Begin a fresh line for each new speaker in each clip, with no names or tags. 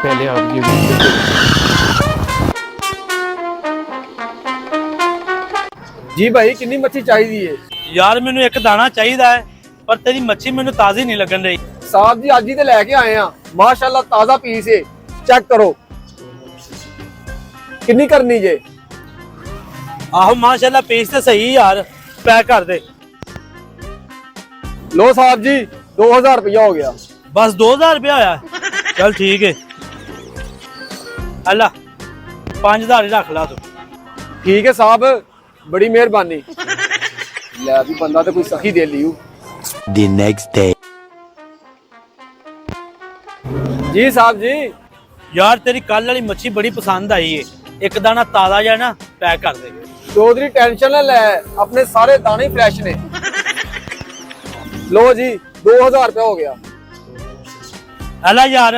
पहले आप ये वीडियो जी भाई कितनी मच्छी चाहिए
यार मैनू एक दाना चाहिए है पर तेरी मच्छी मैनू ताजी नहीं लगन रही।
साहब जी आज ही तो लेके आए हैं माशाल्लाह ताजा पीस है चेक करो कितनी करनी जे
आहो माशाल्लाह पीस तो सही यार पैक कर दे।
लो साहब जी 2000 रुपया हो गया।
बस 2000 रुपया होया चल ठीक है अल्लाह 5000 ही रख ला तू।
ठीक है साहब बड़ी मेहरबानी ले भी बंदा तो कोई सखी दे लियो।
The next day.
जी साहब जी
यार तेरी कल वाली मच्छी बड़ी पसंद आई है एक दाना ताजा जा ना पैक कर दे।
चौधरी टेंशन ना ले अपने सारे दाने फ्रेश ने। लो जी 2000 रुपया हो गया।
अल्लाह यार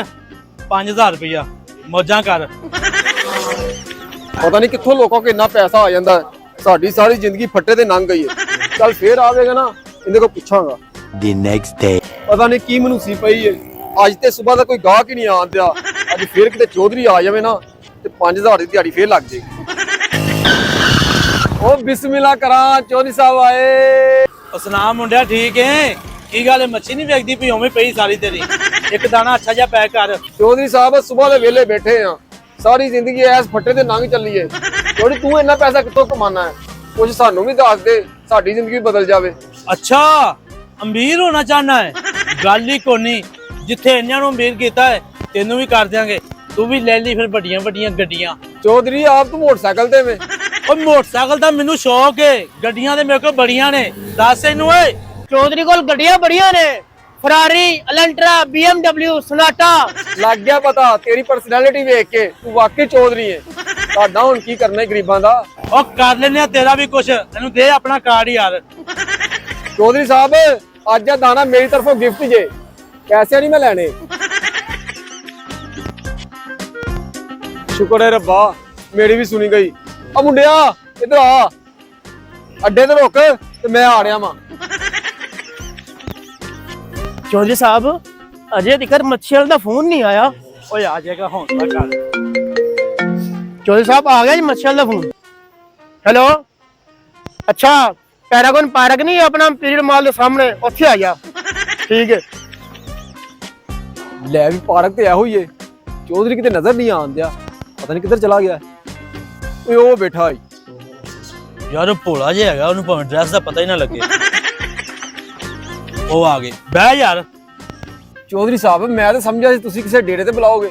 5000 रुपया मौजा कर।
पता नहीं कित्थों लोगों को इतना पैसा आ जाता है साड़ी सारी जिंदगी फट्टे ते लंघ गई है। कल फिर आवेगा ना इन्हें को पूछांगा।
The next day.
पता नहीं की मनूसी पई है आज ते सुबह का कोई गाहक ही नहीं आन दिया। अज फिर किते चौधरी आ जावे ना ते 5000 की दिहाड़ी फिर लग जाएगी। ओ बिस्मिल्लाह करा चौधरी साहब आए।
सलाम मुंडिया ठीक है की गल है मच्छी नहीं वेखदी पई ओवें पई सारी तेरी एक दाना अच्छा जा पैक कर।
चौधरी साहब सुबह दे वेले बैठे हैं सारी जिंदगी ऐस फट्टे ते लंघ चली है। चौधरी तू इन्ना पैसा कित्थों कमाना है कुछ सानू भी दस दे साडी जिंदगी बदल जावे।
अच्छा अमीर होना चाहना है गल ही कोनी जिथे इन्हां नूं अमीर कीता है तेनू भी कर देंगे तू भी ले ली फिर बड़ियां बड़ियां गड्डियां।
चौधरी आप तो मोटरसाइकिल ते में
और मोटरसाइकिल दा मैनू शौक है गड्डियां ते मेरे को बड़ियां ने दस इनू ओए।
चौधरी कोल गड्डियां बड़ियां ने फरारी एलेंट्रा BMW सोनाटा।
लग गया पता तेरी पर्सनैलिटी देख के तू वाकई चौधरी है। साडा हुण की करना है गरीबां दा।
और कर लेने तेरा भी कुछ इनू दे अपना कार्ड यार।
चौधरी साहब आज दा दाना मेरी तरफों गिफ्ट जे पैसे नहीं मैं लेने। शुक्र है रब्बा मेरी भी सुनी गई। अब मुंडिया इधर आ अड्डे ते रुक ते मैं आ रहा वां।
चौधरी साहब अजय दिकर मच्छी वाले दा फोन नहीं आया।
ओए आ जाएगा हौसला कर।
चौधरी साहब आ गया जी मच्छी वाले दा फोन। हेलो अच्छा पैरागन पार्क नहीं अपना पीरियड माल के सामने उत्थे आ गया ठीक है।
ले भी पार्क ते ऐहो ही है चौधरी किते नजर नहीं आन दिया पता नहीं किधर चला गया। ओए ओ बैठा है
यार भोला जिहा हैगा ओनू भावें ड्रेस दा पता ही ना लगे। ओ आ गए बह यार।
चौधरी साहब मैं तो समझा सी तुसी किसी डेरे ते बुलाओगे